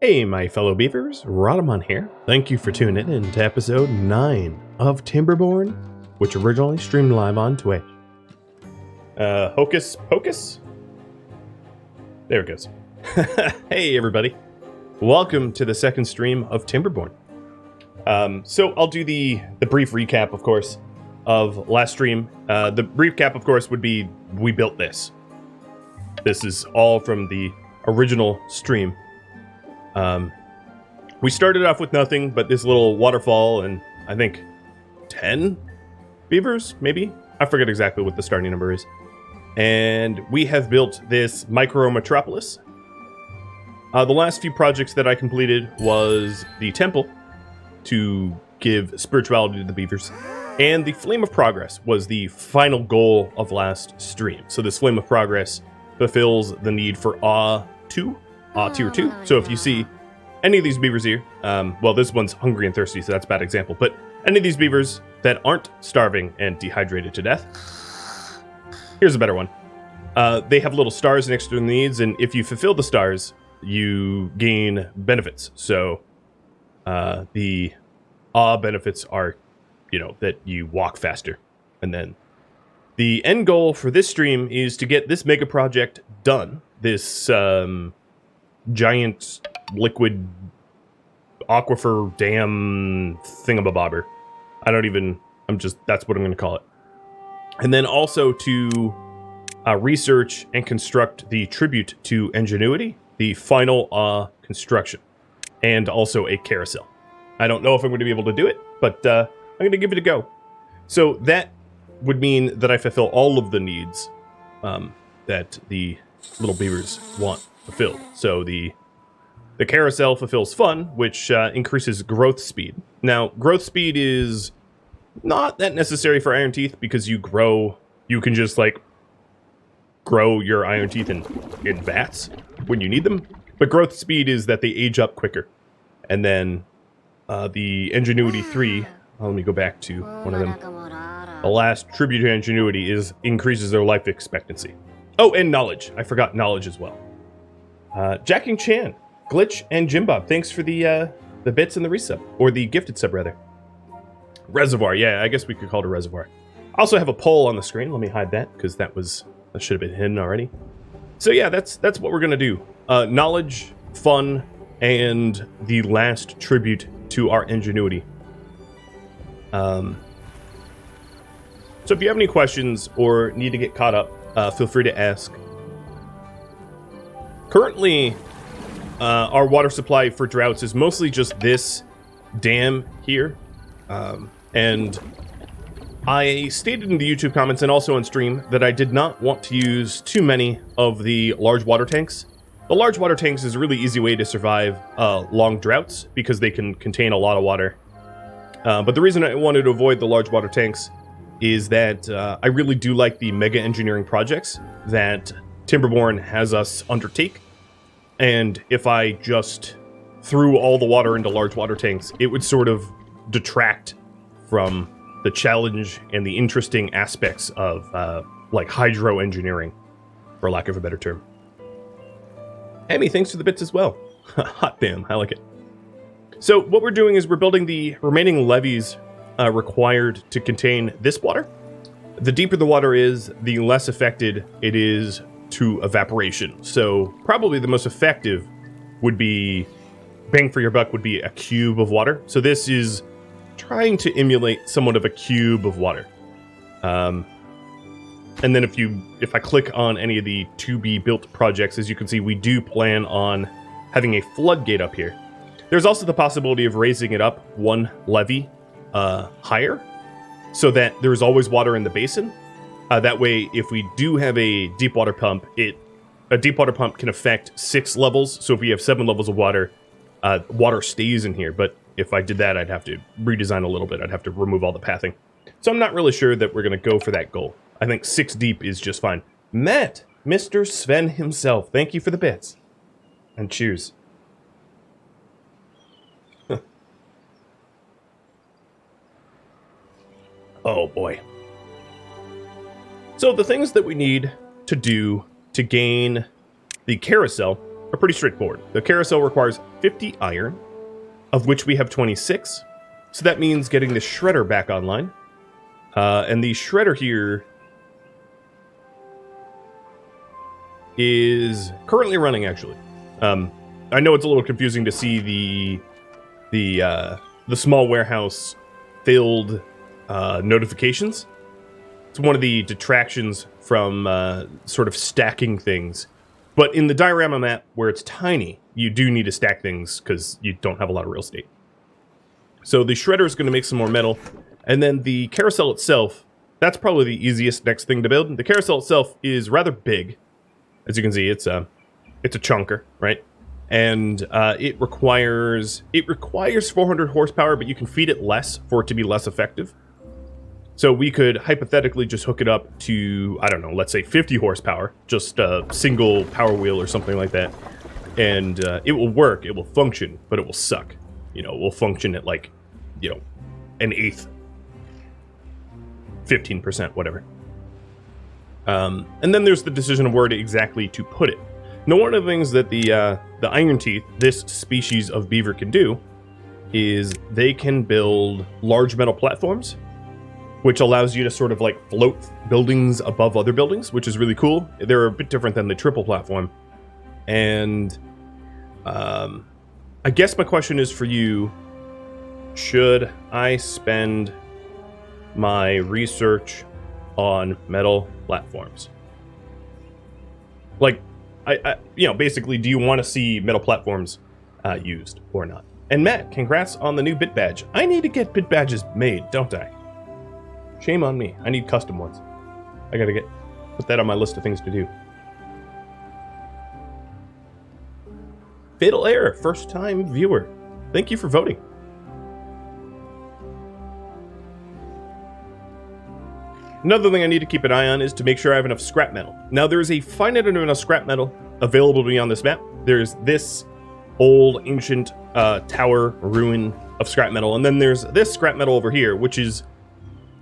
Hey, my fellow beavers, Rhadamant here. Thank you for tuning in to episode 9 of Timberborn, which originally streamed live on Twitch. Hocus Pocus? There it goes. Hey, everybody. Welcome to the second stream of Timberborn. So I'll do the brief recap, of course, of last stream. The brief recap, of course, would be we built this. This is all from the original stream. We started off with nothing but this little waterfall and I think 10 beavers, maybe? I forget exactly what the starting number is. And we have built this micro metropolis. The last few projects that I completed was the temple to give spirituality to the beavers. And the Flame of Progress was the final goal of last stream. So this Flame of Progress fulfills the need for tier 2. So if you see any of these beavers here, well, this one's hungry and thirsty, so that's a bad example, but any of these beavers that aren't starving and dehydrated to death, here's a better one. They have little stars next to their needs, and if you fulfill the stars, you gain benefits. So the benefits are, that you walk faster. And then the end goal for this stream is to get this mega project done. This giant liquid aquifer dam thingamabobber. That's what I'm going to call it. And then also to research and construct the tribute to Ingenuity, the final construction, and also a carousel. I don't know if I'm going to be able to do it, but I'm going to give it a go. So that would mean that I fulfill all of the needs that the little beavers want fulfilled. So the carousel fulfills fun, which increases growth speed. Now, growth speed is not that necessary for Iron Teeth because you can just grow your Iron Teeth in vats when you need them. But growth speed is that they age up quicker. And then the Ingenuity 3, let me go back to one of them. The last tribute to Ingenuity increases their life expectancy. Oh, and knowledge. I forgot knowledge as well. Jacking Chan, Glitch, and Jimbob, thanks for the bits and the resub. Or the gifted sub, rather. Reservoir, yeah, I guess we could call it a reservoir. I also have a poll on the screen. Let me hide that, because that should have been hidden already. So yeah, that's what we're going to do. Knowledge, fun, and the last tribute to our Ingenuity. So if you have any questions or need to get caught up, feel free to ask. Currently, our water supply for droughts is mostly just this dam here. And I stated in the YouTube comments and also on stream that I did not want to use too many of the large water tanks. The large water tanks is a really easy way to survive long droughts because they can contain a lot of water. But the reason I wanted to avoid the large water tanks is that I really do like the mega engineering projects that Timberborn has us undertake. And if I just threw all the water into large water tanks, it would sort of detract from the challenge and the interesting aspects of hydro engineering, for lack of a better term. Emmy, thanks for the bits as well. Hot damn, I like it. So what we're doing is we're building the remaining levees required to contain this water. The deeper the water is, the less affected it is to evaporation. So probably the most effective would be, bang for your buck, would be a cube of water. So this is trying to emulate somewhat of a cube of water. And then if I click on any of the to be built projects, as you can see, we do plan on having a floodgate up here. There's also the possibility of raising it up one levee higher so that there's always water in the basin. That way, if we do have a deep water pump, a deep water pump can affect 6 levels. So if we have 7 levels of water, water stays in here. But if I did that, I'd have to redesign a little bit. I'd have to remove all the pathing. So I'm not really sure that we're going to go for that goal. I think 6 deep is just fine. Matt, Mr. Sven himself, thank you for the bits. And cheers. Oh boy. So the things that we need to do to gain the carousel are pretty straightforward. The carousel requires 50 iron, of which we have 26. So that means getting the shredder back online. And the shredder here is currently running, actually. I know it's a little confusing to see the small warehouse filled notifications. It's one of the detractions from sort of stacking things. But in the Diorama Map, where it's tiny, you do need to stack things because you don't have a lot of real estate. So the shredder is going to make some more metal. And then the carousel itself, that's probably the easiest next thing to build. The carousel itself is rather big. As you can see, it's a chunker, right? And it requires 400 horsepower, but you can feed it less for it to be less effective. So we could hypothetically just hook it up to, I don't know, let's say 50 horsepower, just a single power wheel or something like that. And it will work, it will function, but it will suck. You know, it will function at like, you know, an eighth, 15%, whatever. And then there's the decision of where exactly to put it. Now, one of the things that the iron teeth, this species of beaver, can do is they can build large metal platforms, which allows you to sort of like float buildings above other buildings, which is really cool. They're a bit different than the triple platform. And I guess my question is for you, should I spend my research on metal platforms? Like, I you know, basically, do you want to see metal platforms used or not? And Matt, congrats on the new bit badge. I need to get bit badges made, don't I? Shame on me. I need custom ones. I gotta put that on my list of things to do. Fatal Error, first time viewer. Thank you for voting. Another thing I need to keep an eye on is to make sure I have enough scrap metal. Now, there is a finite amount of scrap metal available to me on this map. There's this old ancient tower ruin of scrap metal, and then there's this scrap metal over here, which is,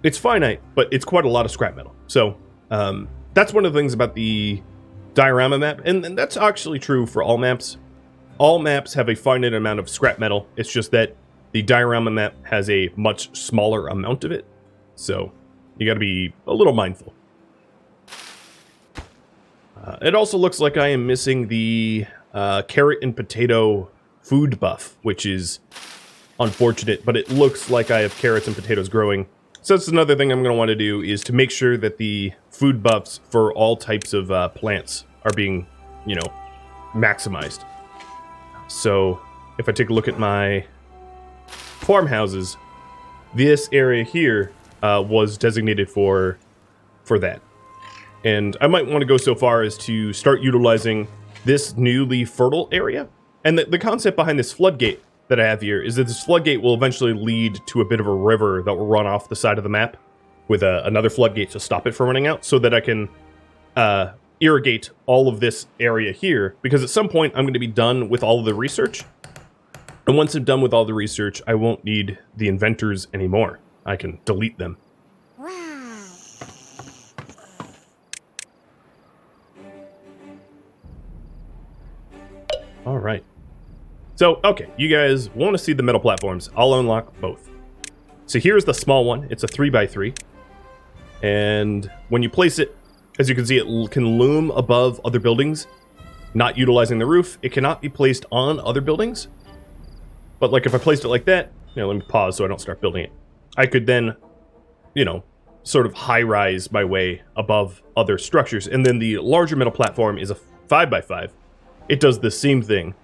it's finite, but it's quite a lot of scrap metal. So that's one of the things about the Diorama Map, and that's actually true for all maps. All maps have a finite amount of scrap metal. It's just that the Diorama Map has a much smaller amount of it. So you got to be a little mindful. It also looks like I am missing the carrot and potato food buff, which is unfortunate, but it looks like I have carrots and potatoes growing. So that's another thing I'm going to want to do, is to make sure that the food buffs for all types of plants are being, you know, maximized. So if I take a look at my farmhouses, this area here was designated for that. And I might want to go so far as to start utilizing this newly fertile area. And the concept behind this floodgate that I have here is that this floodgate will eventually lead to a bit of a river that will run off the side of the map with another floodgate to stop it from running out, so that I can irrigate all of this area here, because at some point I'm going to be done with all of the research. And once I'm done with all the research, I won't need the inventors anymore. I can delete them. Wow. All right. So, okay, you guys want to see the metal platforms. I'll unlock both. So here's the small one. It's a 3x3. And when you place it, as you can see, it can loom above other buildings, not utilizing the roof. It cannot be placed on other buildings. But like if I placed it like that, you know, let me pause so I don't start building it. I could then, you know, sort of high-rise my way above other structures. And then the larger metal platform is a 5x5. It does the same thing.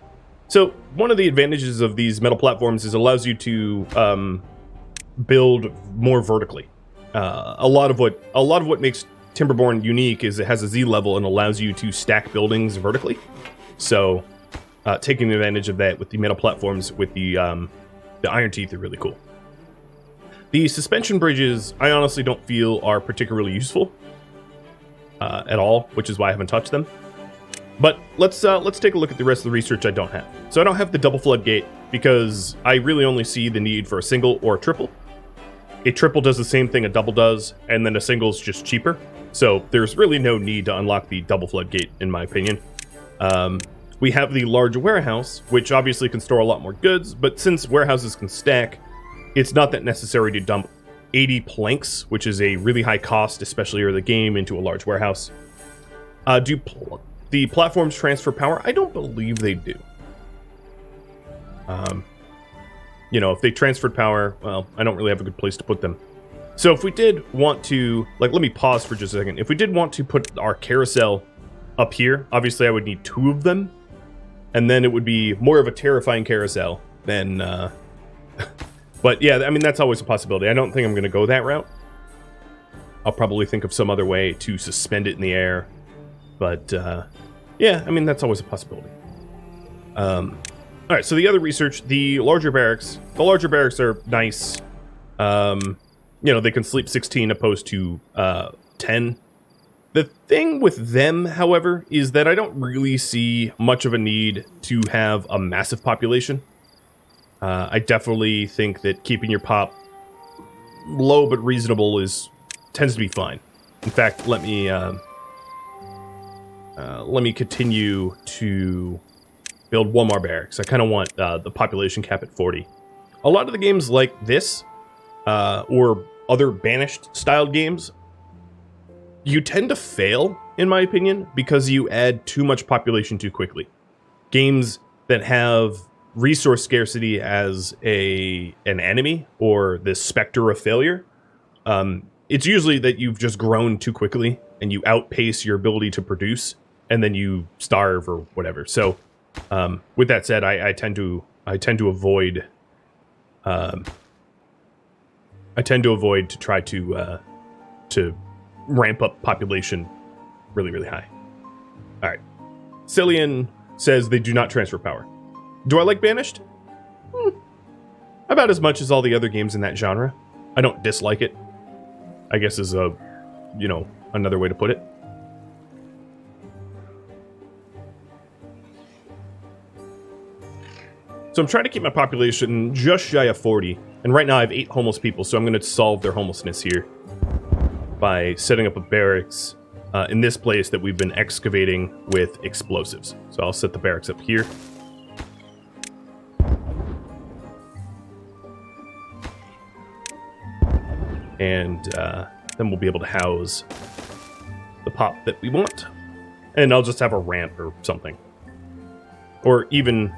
So one of the advantages of these metal platforms is it allows you to build more vertically. A lot of what makes Timberborn unique is it has a Z level and allows you to stack buildings vertically. So taking advantage of that with the metal platforms with the iron teeth are really cool. The suspension bridges, I honestly don't feel are particularly useful at all, which is why I haven't touched them. But let's take a look at the rest of the research I don't have. So I don't have the double floodgate because I really only see the need for a single or a triple. A triple does the same thing a double does, and then a single's just cheaper. So there's really no need to unlock the double floodgate, in my opinion. We have the large warehouse, which obviously can store a lot more goods, but since warehouses can stack, it's not that necessary to dump 80 planks, which is a really high cost, especially early game, into a large warehouse. Do the platforms transfer power? I don't believe they do. You know, if they transferred power, well, I don't really have a good place to put them. So if we did want to, like, let me pause for just a second. If we did want to put our carousel up here, obviously I would need 2 of them. And then it would be more of a terrifying carousel than, but yeah, I mean, that's always a possibility. I don't think I'm going to go that route. I'll probably think of some other way to suspend it in the air. But, yeah, I mean, that's always a possibility. All right, so the other research, the larger barracks are nice. You know, they can sleep 16 opposed to 10. The thing with them, however, is that I don't really see much of a need to have a massive population. I definitely think that keeping your pop low but reasonable tends to be fine. In fact, let me continue to build one more barracks. I kind of want the population cap at 40. A lot of the games like this, or other banished styled games, you tend to fail, in my opinion, because you add too much population too quickly. Games that have resource scarcity as an enemy, or the specter of failure, it's usually that you've just grown too quickly and you outpace your ability to produce, and then you starve or whatever. So, with that said, I tend to avoid to try to ramp up population really, really high. All right. Cillian says they do not transfer power. Do I like Banished? About as much as all the other games in that genre. I don't dislike it, I guess is another way to put it. So I'm trying to keep my population just shy of 40. And right now I have 8 homeless people, so I'm going to solve their homelessness here by setting up a barracks in this place that we've been excavating with explosives. So I'll set the barracks up here. And then we'll be able to house the pop that we want. And I'll just have a ramp or something. Or even...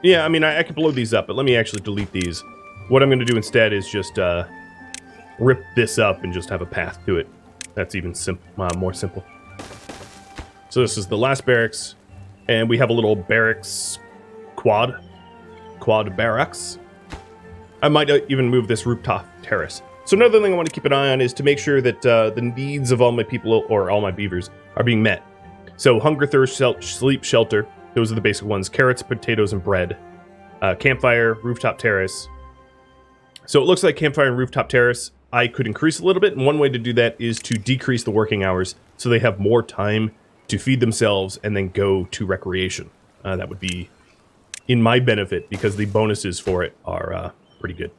yeah, I mean, I can blow these up, but let me actually delete these. What I'm going to do instead is just rip this up and just have a path to it. That's even more simple. So this is the last barracks, and we have a little barracks quad barracks. I might even move this rooftop terrace. So another thing I want to keep an eye on is to make sure that the needs of all my people, or all my beavers, are being met. So hunger, thirst, sleep, shelter. Those are the basic ones. Carrots, potatoes, and bread. Campfire, rooftop terrace. So it looks like campfire and rooftop terrace I could increase a little bit, and one way to do that is to decrease the working hours so they have more time to feed themselves and then go to recreation. That would be in my benefit because the bonuses for it are pretty good.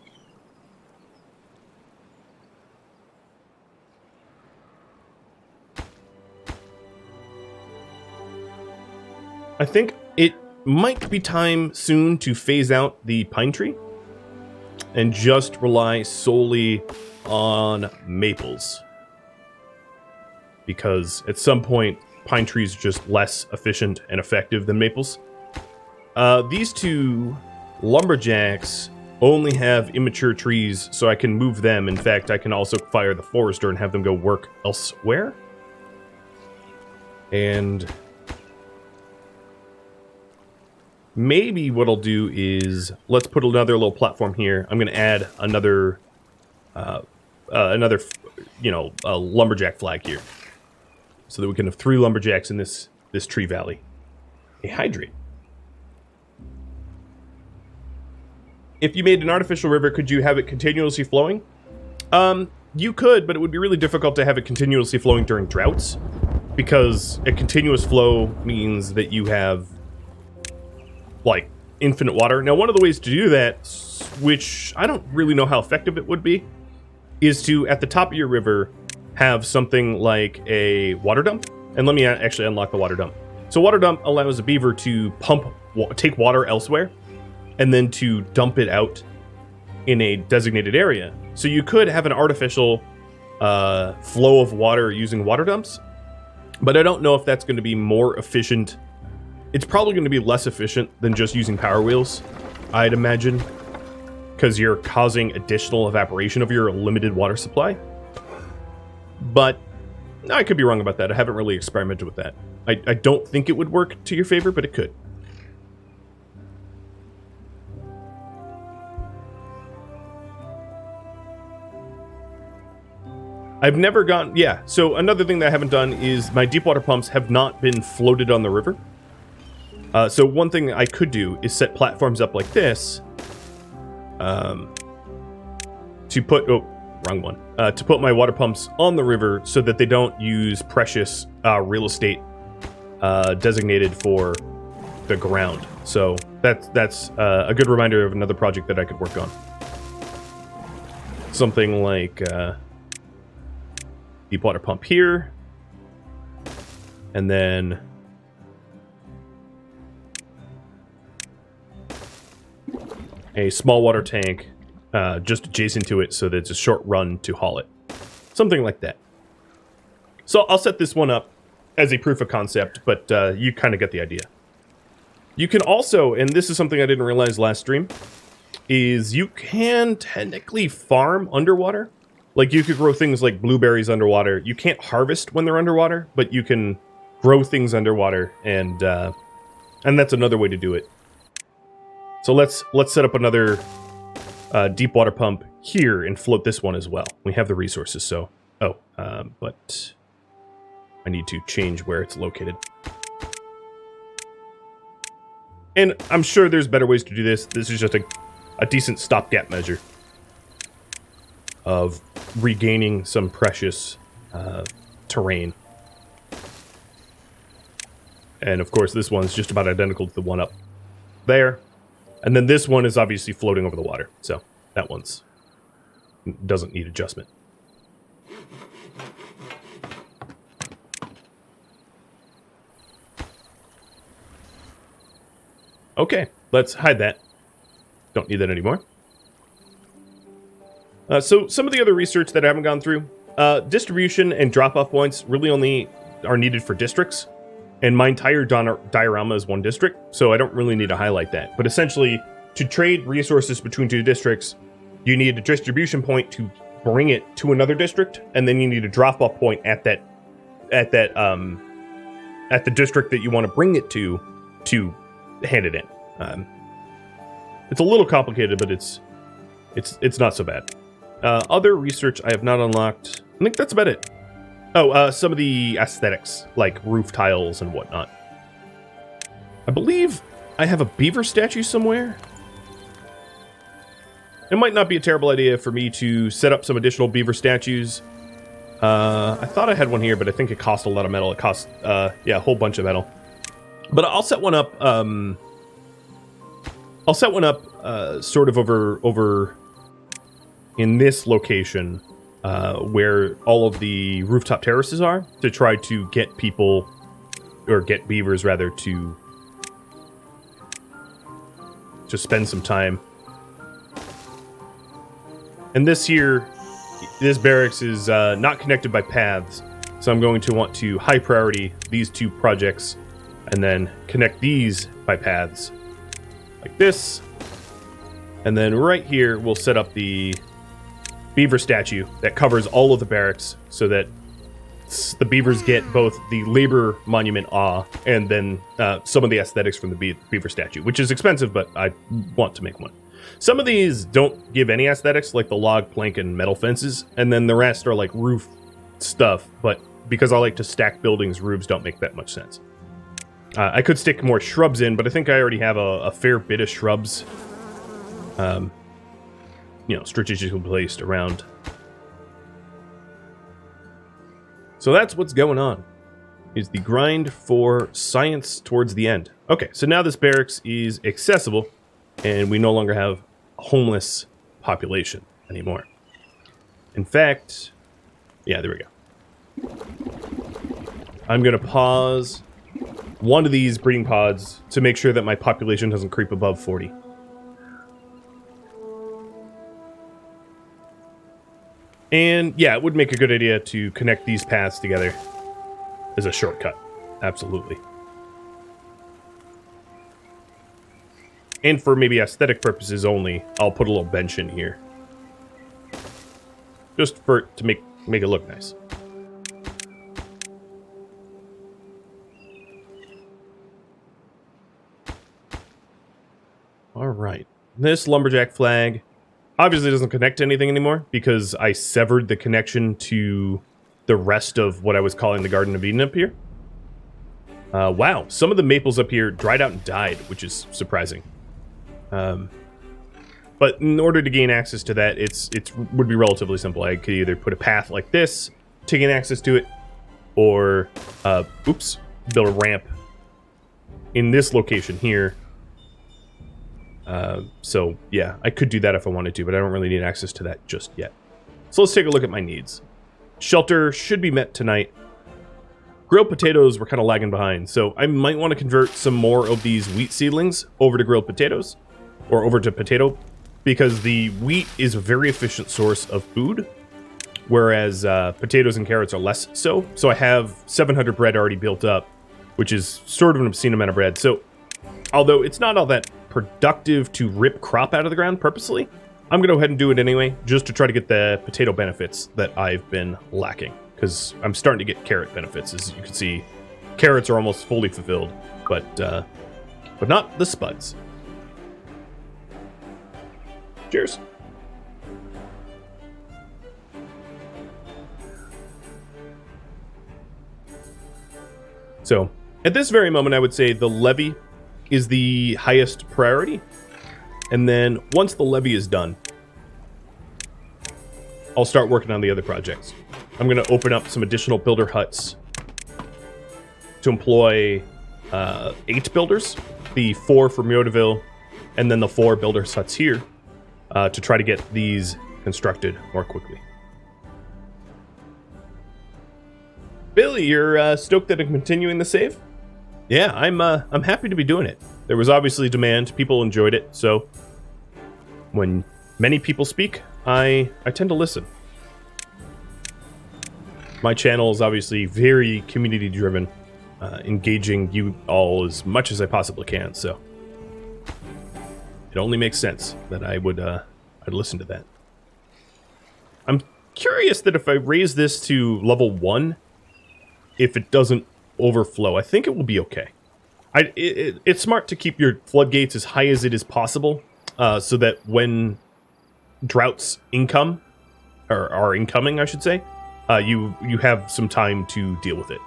I think it might be time soon to phase out the pine tree and just rely solely on maples. Because at some point, pine trees are just less efficient and effective than maples. These two lumberjacks only have immature trees, so I can move them. In fact, I can also fire the forester and have them go work elsewhere. And maybe what I'll do is, let's put another little platform here. I'm going to add another lumberjack flag here, so that we can have 3 lumberjacks in this tree valley. A hydrate. If you made an artificial river, could you have it continuously flowing? You could, but it would be really difficult to have it continuously flowing during droughts, because a continuous flow means that you have like infinite water. Now, one of the ways to do that, which I don't really know how effective it would be, is to, at the top of your river, have something like a water dump. And let me actually unlock the water dump. So water dump allows a beaver to take water elsewhere and then to dump it out in a designated area. So you could have an artificial flow of water using water dumps, but I don't know if that's going to be more efficient. It's probably going to be less efficient than just using power wheels, I'd imagine, because you're causing additional evaporation of your limited water supply. But I could be wrong about that. I haven't really experimented with that. I don't think it would work to your favor, but it could. I've never gone... Yeah, so another thing that I haven't done is my deep water pumps have not been floated on the river. So one thing I could do is set platforms up like this to put... Oh, wrong one. To put my water pumps on the river so that they don't use precious real estate designated for the ground. So that's a good reminder of another project that I could work on. Something like deep water pump here, and then a small water tank just adjacent to it so that it's a short run to haul it. Something like that. So I'll set this one up as a proof of concept, but you kind of get the idea. You can also, and this is something I didn't realize last stream, is you can technically farm underwater. Like, you could grow things like blueberries underwater. You can't harvest when they're underwater, but you can grow things underwater, and that's another way to do it. So let's set up another deep water pump here and float this one as well. We have the resources, so... Oh, but I need to change where it's located. And I'm sure there's better ways to do this. This is just a decent stopgap measure of regaining some precious terrain. And of course, this one's just about identical to the one up there. And then this one is obviously floating over the water. So that one's doesn't need adjustment. Okay, let's hide that. Don't need that anymore. So some of the other research that I haven't gone through, distribution and drop-off points really only are needed for districts. And my entire diorama is one district, so I don't really need to highlight that. But essentially, to trade resources between two districts, you need a distribution point to bring it to another district, and then you need a drop-off point at the district that you want to bring it to hand it in. It's a little complicated, but it's not so bad. Other research I have not unlocked. I think that's about it. Oh, some of the aesthetics, like roof tiles and whatnot. I believe I have a beaver statue somewhere. It might not be a terrible idea for me to set up some additional beaver statues. I thought I had one here, but I think it cost a lot of metal. It cost, yeah, a whole bunch of metal. But I'll set one up. I'll set one up, sort of over in this location, where all of the rooftop terraces are, to try to get people, or get beavers rather, to spend some time. And this barracks is not connected by paths, so I'm going to want to high priority these two projects, and then connect these by paths, like this. And then right here, we'll set up the beaver statue that covers all of the barracks, so that the beavers get both the labor monument awe and then some of the aesthetics from the beaver statue, which is expensive, but I want to make one. Some of these don't give any aesthetics, like the log, plank, and metal fences, and then the rest are like roof stuff, but because I like to stack buildings, roofs don't make that much sense. I could stick more shrubs in, but I think I already have a fair bit of shrubs, strategically placed around. So that's what's going on, is the grind for science towards the end. Okay, so now this barracks is accessible, and we no longer have a homeless population anymore. In fact, yeah, there we go. I'm going to pause one of these breeding pods to make sure that my population doesn't creep above 40. And yeah, it would make a good idea to connect these paths together as a shortcut. Absolutely. And for maybe aesthetic purposes only, I'll put a little bench in here. Just to make it look nice. Alright. This lumberjack flag obviously doesn't connect to anything anymore because I severed the connection to the rest of what I was calling the Garden of Eden up here. Wow, some of the maples up here dried out and died, which is surprising. But in order to gain access to that, it would be relatively simple. I could either put a path like this to gain access to it, or, build a ramp in this location here. So, yeah, I could do that if I wanted to, but I don't really need access to that just yet. So let's take a look at my needs. Shelter should be met tonight. Grilled potatoes were kind of lagging behind, so I might want to convert some more of these wheat seedlings over to grilled potatoes, or over to potato, because the wheat is a very efficient source of food, whereas potatoes and carrots are less so. So I have 700 bread already built up, which is sort of an obscene amount of bread. So although it's not all that productive to rip crop out of the ground purposely, I'm going to go ahead and do it anyway, just to try to get the potato benefits that I've been lacking. Because I'm starting to get carrot benefits. As you can see, carrots are almost fully fulfilled, but not the spuds. Cheers. So, at this very moment, I would say the levee is the highest priority. And then, once the levee is done, I'll start working on the other projects. I'm going to open up some additional builder huts to employ 8 builders, the 4 for Miodaville, and then the 4 builders huts here to try to get these constructed more quickly. Billy, you're stoked that I'm continuing the save? Yeah, I'm happy to be doing it. There was obviously demand, people enjoyed it, so when many people speak, I tend to listen. My channel is obviously very community-driven, engaging you all as much as I possibly can, so it only makes sense that I'd listen to that. I'm curious that if I raise this to level 1, if it doesn't overflow, I think it will be okay. It's smart to keep your floodgates as high as it is possible, so that when droughts are incoming, I should say, you have some time to deal with it.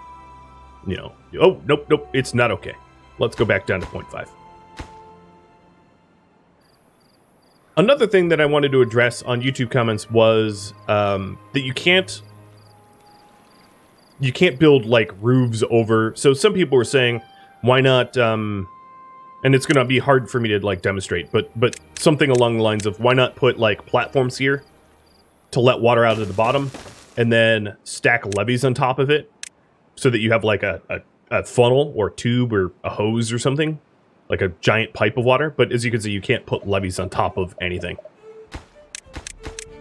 You know, oh, nope, it's not okay. Let's go back down to 0.5. Another thing that I wanted to address on YouTube comments was that you can't build like roofs over. So some people were saying, why not? And it's going to be hard for me to like demonstrate, but something along the lines of why not put like platforms here to let water out of the bottom, and then stack levees on top of it, so that you have like a funnel or tube or a hose or something, like a giant pipe of water. But as you can see, you can't put levees on top of anything.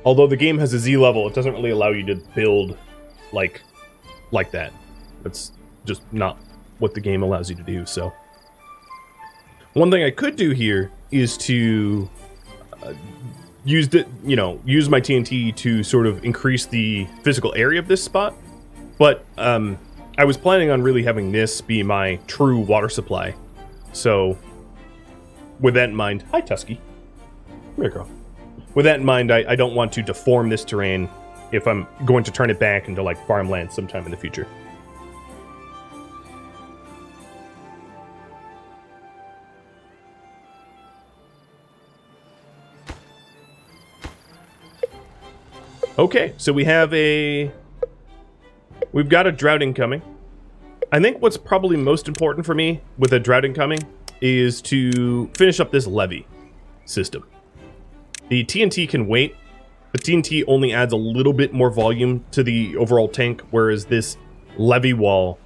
Although the game has a Z level, it doesn't really allow you to build like that. That's just not what the game allows you to do. So one thing I could do here is to use my TNT to sort of increase the physical area of this spot. But I was planning on really having this be my true water supply. So with that in mind, hi Tusky. Come here, girl. With that in mind, I don't want to deform this terrain if I'm going to turn it back into like farmland sometime in the future. Okay, so we've got a drought incoming. I think what's probably most important for me with a drought incoming is to finish up this levee system. The TNT can wait. The TNT only adds a little bit more volume to the overall tank, whereas this levee wall,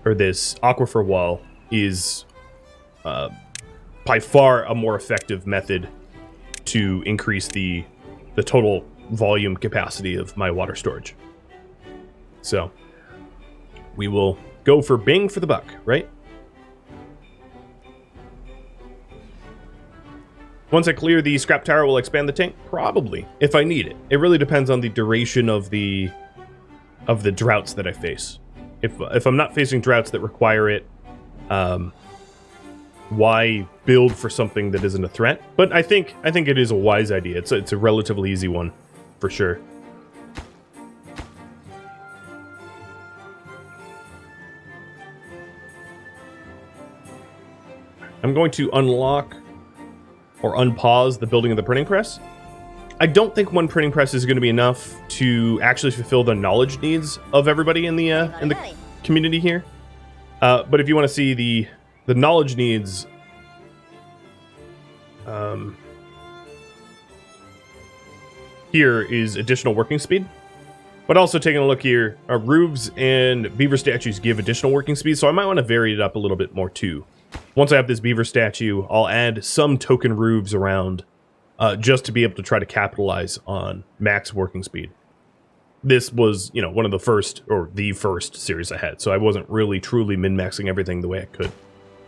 or this aquifer wall, is by far a more effective method to increase the total volume capacity of my water storage. So we will go for bang for the buck, right? Once I clear the scrap tower, will I expand the tank? Probably, if I need it. It really depends on the duration of the droughts that I face. If I'm not facing droughts that require it, why build for something that isn't a threat? But I think it is a wise idea. It's a relatively easy one, for sure. I'm going to unlock or unpause the building of the printing press. I don't think one printing press is going to be enough to actually fulfill the knowledge needs of everybody in the community here. But if you want to see the knowledge needs, here is additional working speed. But also taking a look here, roofs and beaver statues give additional working speed, so I might want to vary it up a little bit more too. Once I have this beaver statue, I'll add some token roofs around just to be able to try to capitalize on max working speed. This was, one of the first, or the first series I had, so I wasn't really truly min-maxing everything the way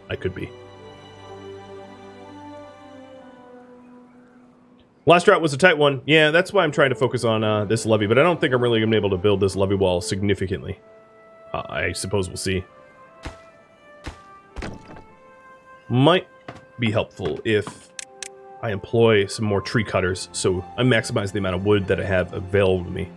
I could be. Last drought was a tight one. Yeah, that's why I'm trying to focus on this levee, but I don't think I'm really going to be able to build this levee wall significantly. I suppose we'll see. Might be helpful if I employ some more tree cutters, so I maximize the amount of wood that I have available to me.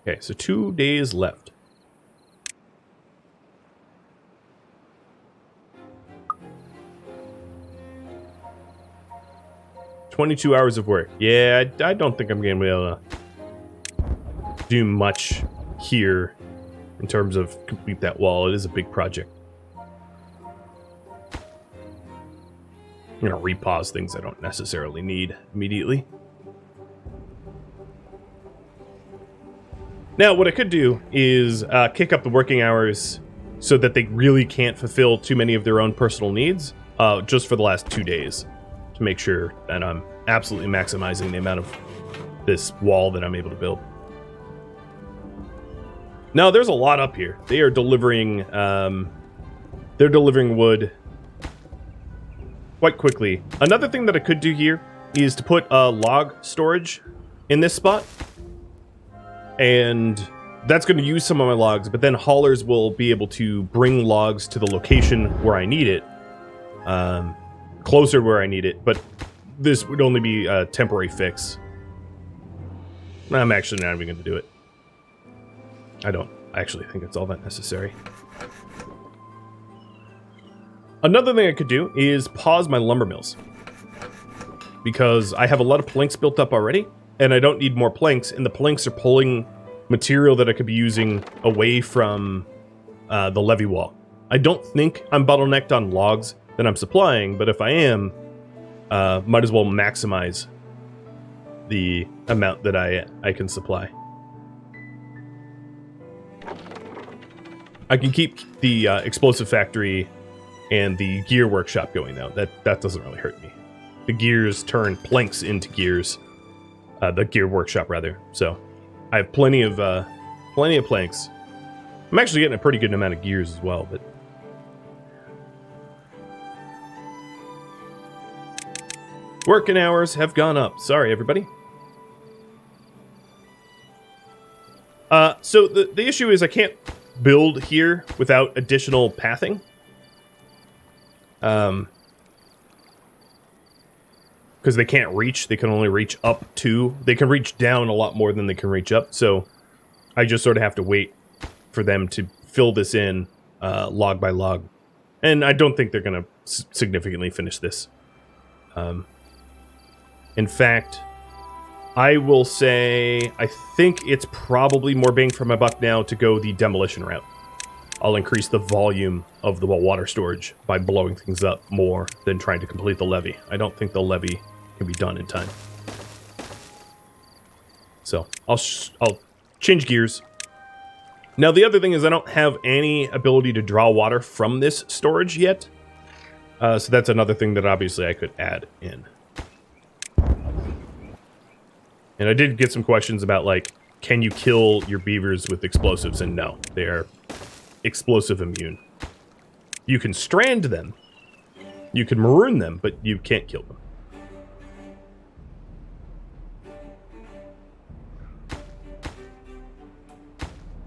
Okay, so 2 days left. $22 hours of work. Yeah, I don't think I'm going to be able to do much here in terms of complete that wall. It is a big project. I'm going to repause things I don't necessarily need immediately. Now, what I could do is kick up the working hours so that they really can't fulfill too many of their own personal needs just for the last 2 days to make sure that I'm absolutely maximizing the amount of this wall that I'm able to build. Now, there's a lot up here. They are delivering, they're delivering wood quite quickly. Another thing that I could do here is to put log storage in this spot. And that's going to use some of my logs, but then haulers will be able to bring logs to the location where I need it, closer to where I need it, but this would only be a temporary fix. I'm actually not even going to do it. I don't actually think it's all that necessary. Another thing I could do is pause my lumber mills, because I have a lot of planks built up already, and I don't need more planks, and the planks are pulling material that I could be using away from the levee wall. I don't think I'm bottlenecked on logs that I'm supplying, but if I am, might as well maximize the amount that I can supply. I can keep the explosive factory and the gear workshop going though. That doesn't really hurt me. The gears turn planks into gears. The gear workshop rather. So I have plenty of planks. I'm actually getting a pretty good amount of gears as well, but working hours have gone up. Sorry, everybody. So the issue is I can't build here without additional pathing. Because they can't reach. They can only reach up to. They can reach down a lot more than they can reach up. So I just sort of have to wait for them to fill this in log by log. And I don't think they're going to significantly finish this. In fact, I will say I think it's probably more bang for my buck now to go the demolition route. I'll increase the volume of the water storage by blowing things up more than trying to complete the levee. I don't think the levee can be done in time. So I'll change gears. Now the other thing is I don't have any ability to draw water from this storage yet. So that's another thing that obviously I could add in. And I did get some questions about, like, can you kill your beavers with explosives? And no, they are explosive immune. You can strand them, you can maroon them, but you can't kill them.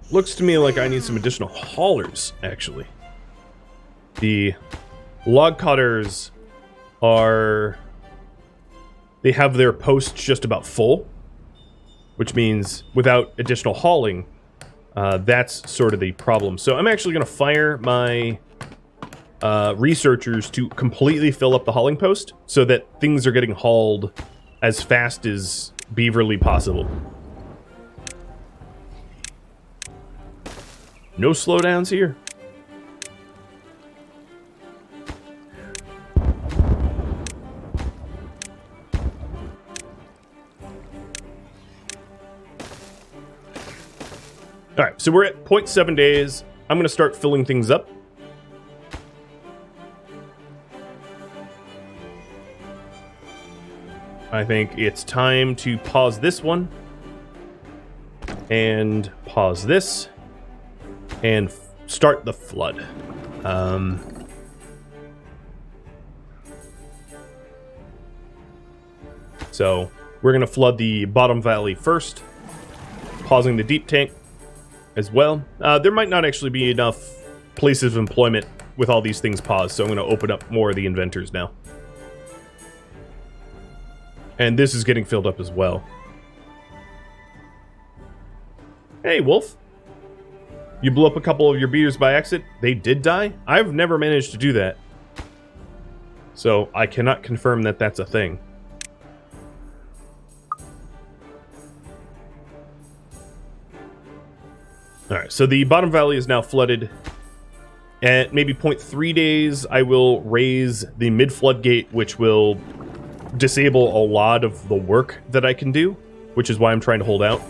Looks to me like I need some additional haulers, actually. The log cutters are... they have their posts just about full, which means without additional hauling, that's sort of the problem. So I'm actually going to fire my researchers to completely fill up the hauling post so that things are getting hauled as fast as beaverly possible. No slowdowns here. All right, so we're at 0.7 days. I'm going to start filling things up. I think it's time to pause this one. And pause this. And start the flood. So we're going to flood the bottom valley first. Pausing the deep tank as well. There might not actually be enough places of employment with all these things paused, so I'm going to open up more of the inventors now. And this is getting filled up as well. Hey, Wolf. You blew up a couple of your beavers by accident. They did die? I've never managed to do that. So I cannot confirm that that's a thing. Alright, so the bottom valley is now flooded. At maybe 0.3 days, I will raise the mid-flood gate, which will disable a lot of the work that I can do, which is why I'm trying to hold out.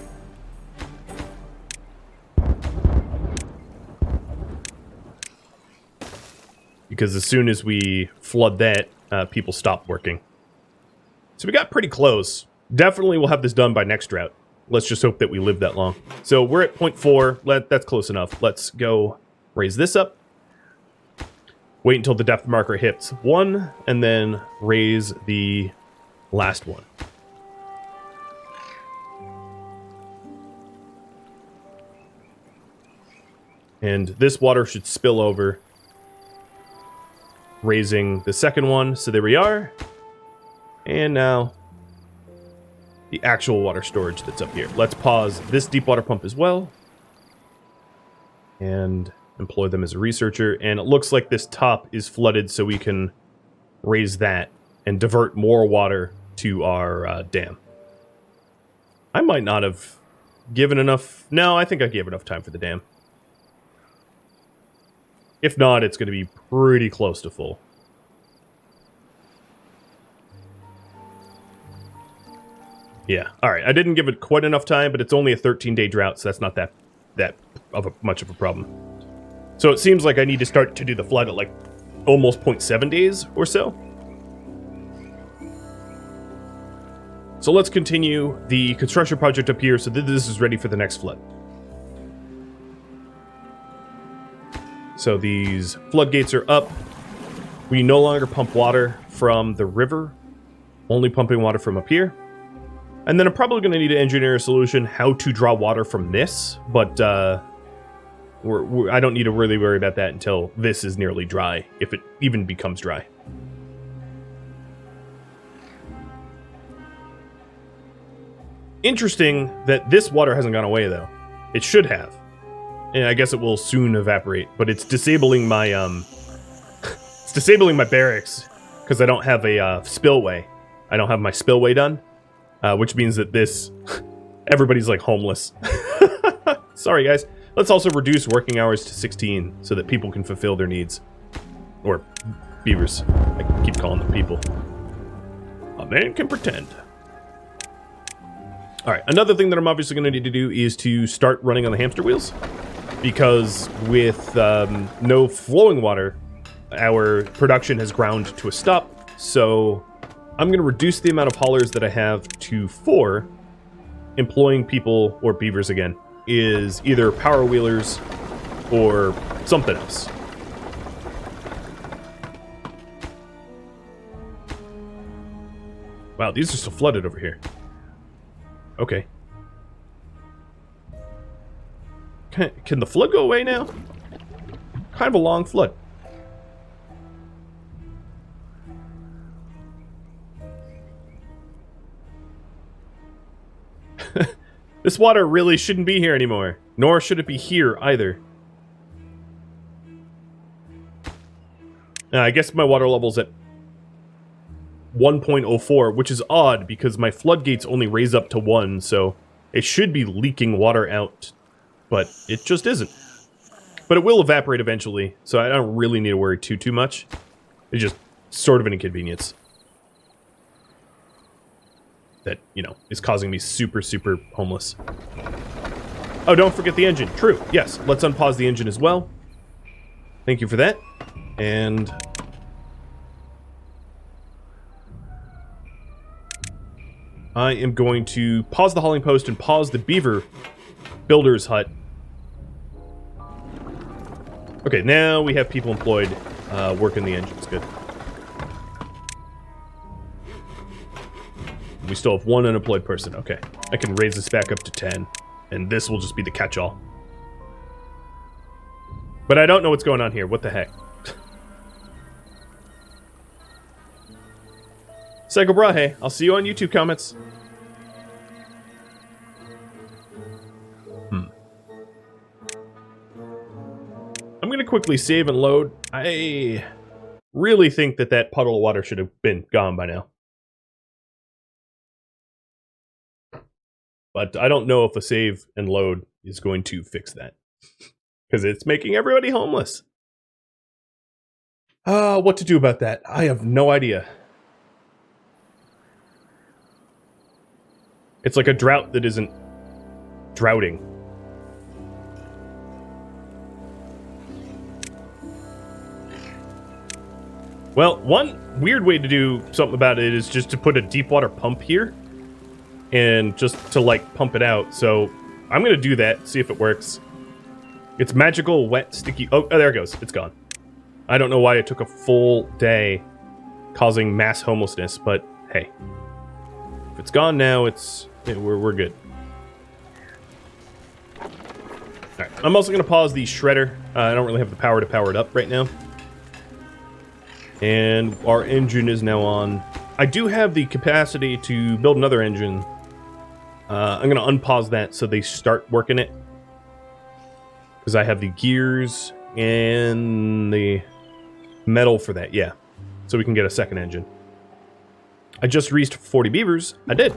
Because as soon as we flood that, people stop working. So we got pretty close. Definitely we'll have this done by next drought. Let's just hope that we live that long. So we're at 0.4. That's close enough. Let's go raise this up. Wait until the depth marker hits 1, and then raise the last one. And this water should spill over, raising the second one. So there we are. And now the actual water storage that's up here. Let's pause this deep water pump as well. And employ them as a researcher. And it looks like this top is flooded, so we can raise that and divert more water to our dam. I might not have given enough... No, I think I gave enough time for the dam. If not, it's going to be pretty close to full. Yeah, alright. I didn't give it quite enough time, but it's only a 13-day drought, so that's not that much of a problem. So it seems like I need to start to do the flood at like almost 0.7 days or so. So let's continue the construction project up here so that this is ready for the next flood. So these floodgates are up. We no longer pump water from the river, only pumping water from up here. And then I'm probably going to need to engineer a solution how to draw water from this, but I don't need to really worry about that until this is nearly dry, if it even becomes dry. Interesting that this water hasn't gone away, though. It should have. And I guess it will soon evaporate, but it's disabling my, it's disabling my barracks, because I don't have a spillway. I don't have my spillway done, which means that this, everybody's like homeless. Sorry, guys. Let's also reduce working hours to 16 so that people can fulfill their needs. Or beavers. I keep calling them people. A man can pretend. Alright, another thing that I'm obviously going to need to do is to start running on the hamster wheels. Because with no flowing water, our production has ground to a stop. So I'm going to reduce the amount of haulers that I have to 4. Employing people, or beavers again, is either power wheelers or something else. Wow, these are so flooded over here. Okay. Can the flood go away now? Kind of a long flood. This water really shouldn't be here anymore. Nor should it be here either. I guess my water level's at 1.04, which is odd because my floodgates only raise up to 1, so it should be leaking water out, but it just isn't. But it will evaporate eventually, so I don't really need to worry too much. It's just sort of an inconvenience that, you know, is causing me super homeless. Oh, don't forget the engine. True. Yes, let's unpause the engine as well. Thank you for that. And I am going to pause the hauling post and pause the beaver builder's hut. Okay, now we have people employed working the engines. Good. We still have 1 unemployed person. Okay. I can raise this back up to 10. And this will just be the catch-all. But I don't know what's going on here. What the heck? Psycho Brahe, I'll see you on YouTube comments. I'm going to quickly save and load. I really think that that puddle of water should have been gone by now. But I don't know if a save and load is going to fix that. Because it's making everybody homeless. What to do about that? I have no idea. It's like a drought that isn't droughting. Well, one weird way to do something about it is just to put a deep water pump here. And just to, like, pump it out. So, I'm gonna do that, see if it works. It's magical, wet, sticky... Oh, there it goes. It's gone. I don't know why it took a full day causing mass homelessness, but hey. If it's gone now, we're good. Alright, I'm also gonna pause the shredder. I don't really have the power to power it up right now. And our engine is now on. I do have the capacity to build another engine. I'm going to unpause that so they start working it. Because I have the gears and the metal for that, yeah. So we can get a second engine. I just reached 40 beavers. I did.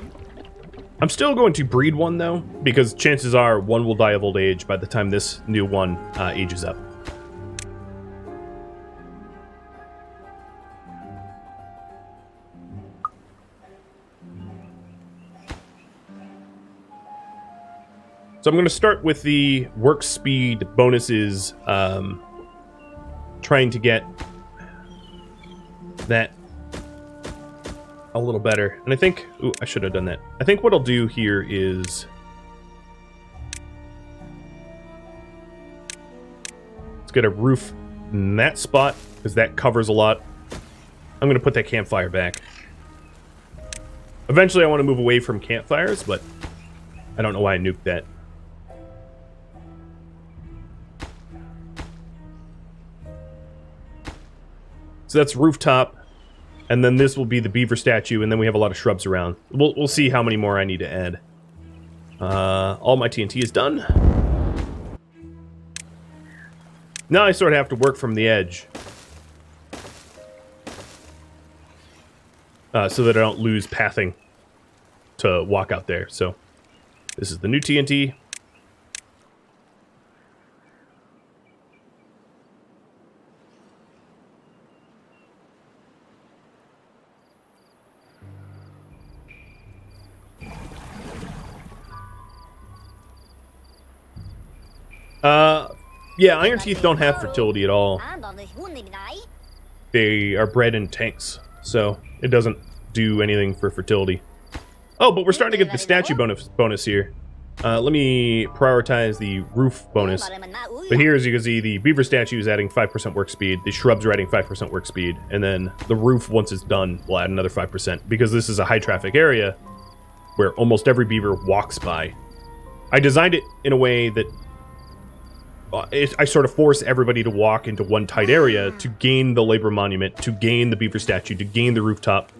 I'm still going to breed one, though, because chances are one will die of old age by the time this new one ages up. So I'm going to start with the work speed bonuses, trying to get that a little better. And I think... Ooh, I should have done that. I think what I'll do here is... Let's get a roof in that spot, because that covers a lot. I'm going to put that campfire back. Eventually I want to move away from campfires, but I don't know why I nuked that. So that's rooftop, and then this will be the beaver statue, and then we have a lot of shrubs around. We'll see how many more I need to add. All my TNT is done. Now I sort of have to work from the edge. So that I don't lose pathing to walk out there. So this is the new TNT. Yeah, iron teeth don't have fertility at all. They are bred in tanks, so it doesn't do anything for fertility. Oh, but we're starting to get the statue bonus here. Let me prioritize the roof bonus. But here, as you can see, the beaver statue is adding 5% work speed. The shrubs are adding 5% work speed. And then the roof, once it's done, will add another 5%. Because this is a high traffic area where almost every beaver walks by. I designed it in a way that I sort of force everybody to walk into one tight area to gain the labor monument, to gain the beaver statue, to gain the rooftop.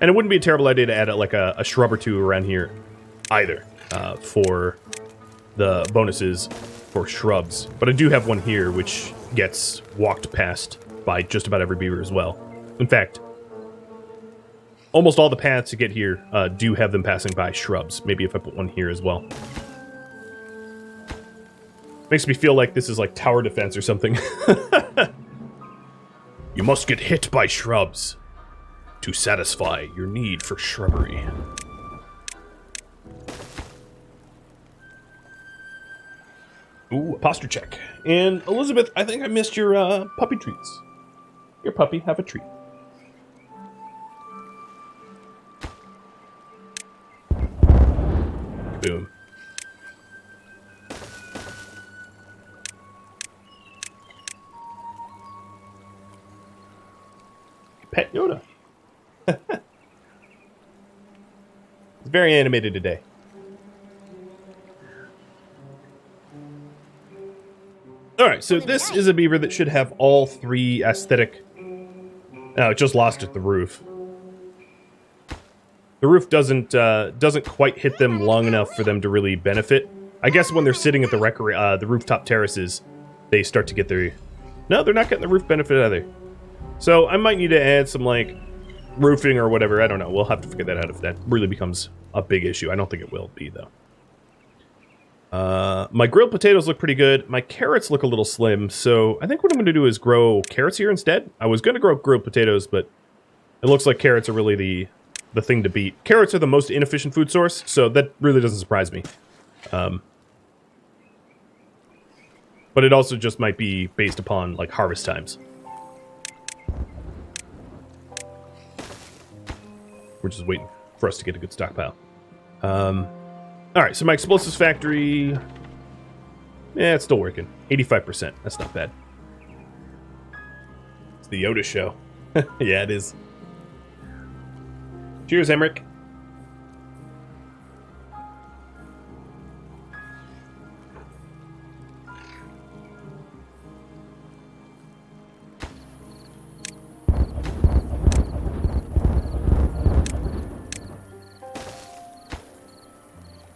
And it wouldn't be a terrible idea to add like a shrub or two around here either for the bonuses for shrubs. But I do have one here which gets walked past by just about every beaver as well. In fact, almost all the paths to get here do have them passing by shrubs. Maybe if I put one here as well. Makes me feel like this is like tower defense or something. You must get hit by shrubs to satisfy your need for shrubbery. Ooh, a posture check. And Elizabeth, I think I missed your puppy treats. Your puppy, have a treat. Boom. Pet Yoda. It's very animated today. Alright, so this is a beaver that should have all three aesthetic... Oh, it just lost at the roof. The roof doesn't quite hit them long enough for them to really benefit. I guess when they're sitting at the rooftop terraces, they start to get their... No, they're not getting the roof benefit either. So I might need to add some, like, roofing or whatever. I don't know. We'll have to figure that out if that really becomes a big issue. I don't think it will be, though. My grilled potatoes look pretty good. My carrots look a little slim, so I think what I'm going to do is grow carrots here instead. I was going to grow grilled potatoes, but it looks like carrots are really the thing to beat. Carrots are the most inefficient food source, so that really doesn't surprise me. But it also just might be based upon, like, harvest times. We're just waiting for us to get a good stockpile. Alright, so my explosives factory... Yeah, it's still working. 85%. That's not bad. It's the Yoda show. Yeah, it is. Cheers, Emmerich.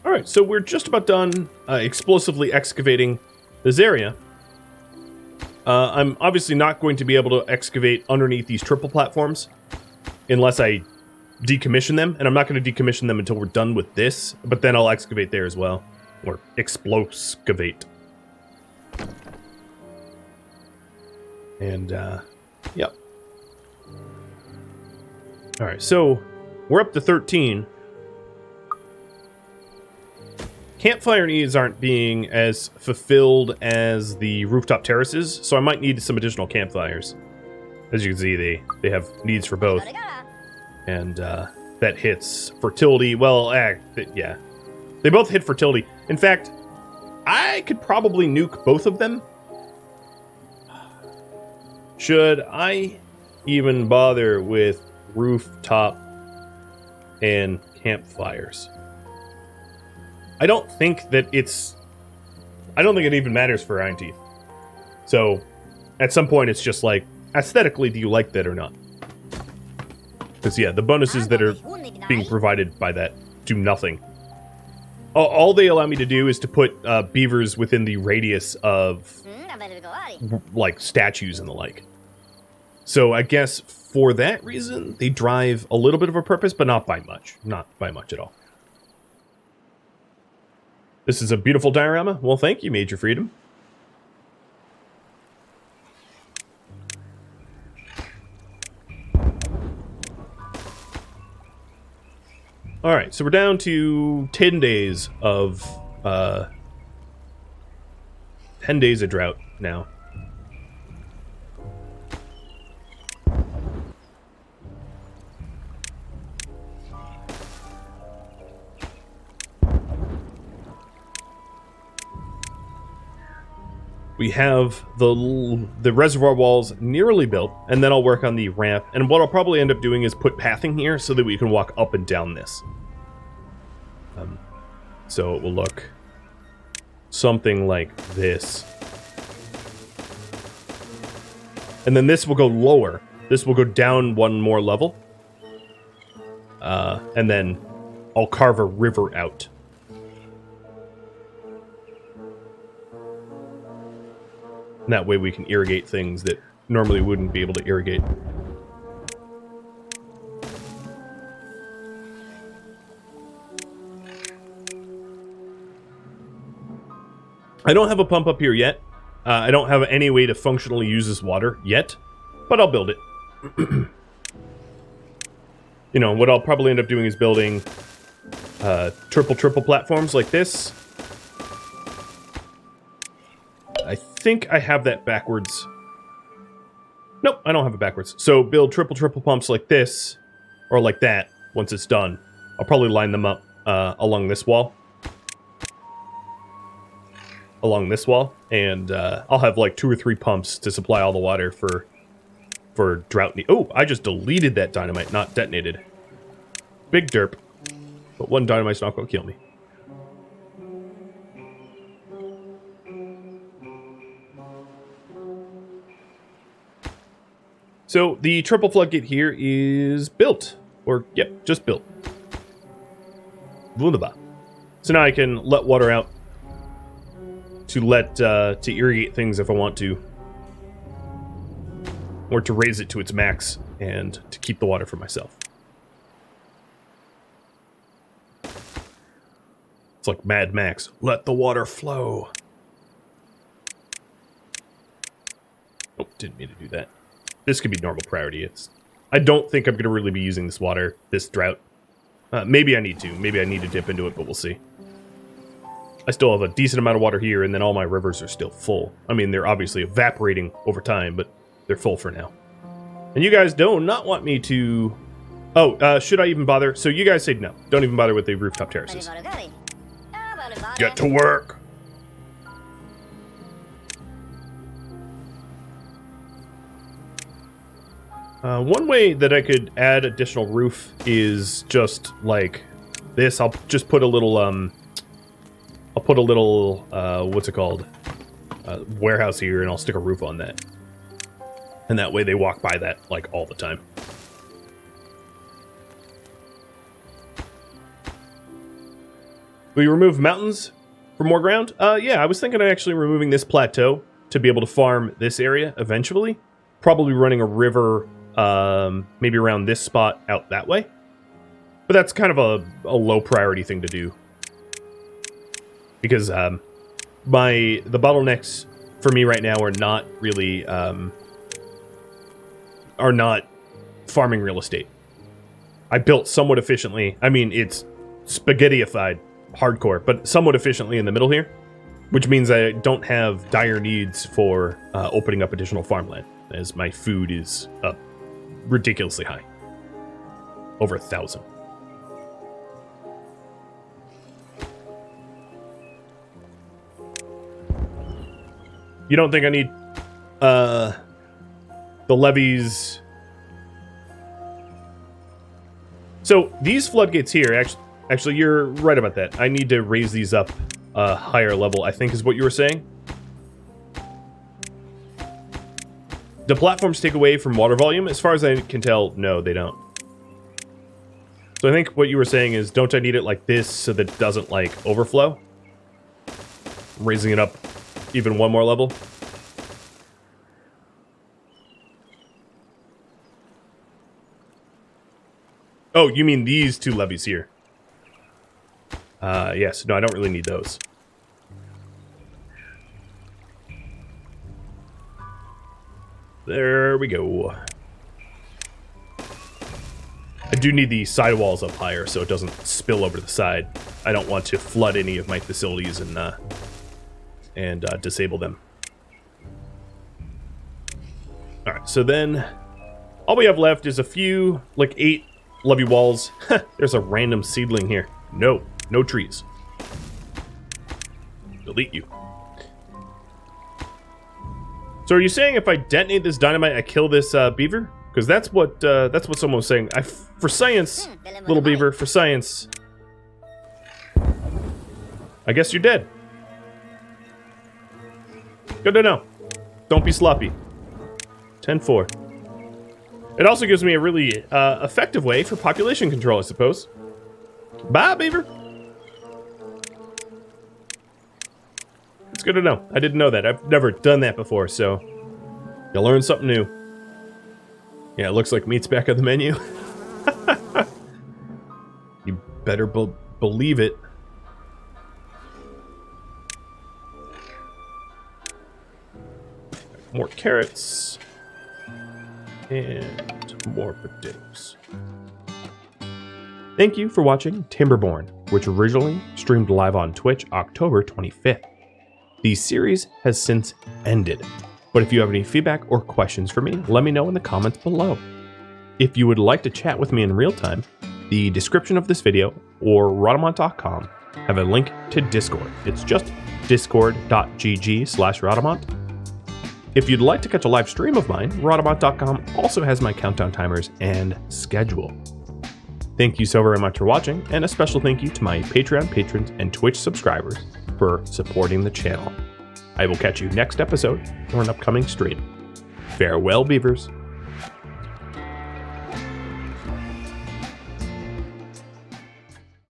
Alright, so we're just about done explosively excavating this area. I'm obviously not going to be able to excavate underneath these triple platforms unless I decommission them, and I'm not going to decommission them until we're done with this, but then I'll excavate there as well. Or explosivate. And, yep. Alright, so we're up to 13. Campfire needs aren't being as fulfilled as the rooftop terraces, so I might need some additional campfires. As you can see, they have needs for both. And that hits fertility. Well, yeah. They both hit fertility. In fact, I could probably nuke both of them. Should I even bother with rooftop and campfires? I don't think that I don't think it even matters for Iron Teeth. So, at some point, it's just like, aesthetically, do you like that or not? Because, yeah, the bonuses that are being provided by that do nothing. All they allow me to do is to put beavers within the radius of, like, statues and the like. So, I guess, for that reason, they drive a little bit of a purpose, but not by much. Not by much at all. This is a beautiful diorama. Well, thank you, Major Freedom. Alright, so we're down to 10 days of 10 days of drought now. We have the reservoir walls nearly built, and then I'll work on the ramp. And what I'll probably end up doing is put pathing here so that we can walk up and down this. So it will look something like this. And then this will go lower. This will go down one more level. And then I'll carve a river out. And that way we can irrigate things that normally wouldn't be able to irrigate. I don't have a pump up here yet. I don't have any way to functionally use this water yet, but I'll build it. You know, what I'll probably end up doing is building triple platforms like this. I think I have that backwards. Nope, I don't have it backwards. So build triple pumps like this, or like that, once it's done. I'll probably line them up along this wall. And I'll have like 2 or 3 pumps to supply all the water for drought. Oh, I just deleted that dynamite, not detonated. Big derp. But 1 dynamite's not going to kill me. So the triple floodgate here is built. Or, yep, just built. Wunderbar. So now I can let water out to irrigate things if I want to. Or to raise it to its max and to keep the water for myself. It's like Mad Max. Let the water flow. Oh, didn't mean to do that. This could be normal priority. I don't think I'm going to really be using this water, this drought. Maybe I need to. Maybe I need to dip into it, but we'll see. I still have a decent amount of water here, and then all my rivers are still full. I mean, they're obviously evaporating over time, but they're full for now. And you guys do not want me to... Oh, should I even bother? So you guys say no. Don't even bother with the rooftop terraces. Get to work! One way that I could add additional roof is just like this. I'll just put a little, what's it called? Warehouse here, and I'll stick a roof on that. And that way they walk by that, like, all the time. We remove mountains for more ground? Yeah, I was thinking of actually removing this plateau to be able to farm this area eventually. Probably running a river, maybe around this spot out that way. But that's kind of a low priority thing to do. Because the bottlenecks for me right now are not really, are not farming real estate. I built somewhat efficiently. I mean, it's spaghetti-ified hardcore, but somewhat efficiently in the middle here, which means I don't have dire needs for opening up additional farmland, as my food is up ridiculously high. Over 1,000. You don't think I need the levees? So these floodgates here, actually, you're right about that. I need to raise these up a higher level, I think is what you were saying. Do platforms take away from water volume? As far as I can tell, no, they don't. So I think what you were saying is, don't I need it like this so that it doesn't, like, overflow? Raising it up even one more level. Oh, you mean these two levees here? Yes. No, I don't really need those. There we go. I do need the sidewalls up higher so it doesn't spill over to the side. I don't want to flood any of my facilities and and disable them. All right, so then all we have left is a few, like 8 levee walls. There's a random seedling here. No trees. Delete you. So are you saying if I detonate this dynamite, I kill this beaver? Because that's what someone was saying. For science, little beaver, for science. I guess you're dead. Good to know. Don't be sloppy. 10-4. It also gives me a really effective way for population control, I suppose. Bye, beaver. It's good to know. I didn't know that. I've never done that before, so you learn something new. Yeah, it looks like meat's back on the menu. You better believe it. More carrots. And more potatoes. Thank you for watching Timberborn, which originally streamed live on Twitch October 25th. The series has since ended, but if you have any feedback or questions for me, let me know in the comments below. If you would like to chat with me in real time, the description of this video or Rhadamant.com have a link to Discord. It's just discord.gg/Rhadamant. If you'd like to catch a live stream of mine, Rhadamant.com also has my countdown timers and schedule. Thank you so very much for watching, and a special thank you to my Patreon patrons and Twitch subscribers for supporting the channel. I will catch you next episode or an upcoming stream. Farewell, beavers.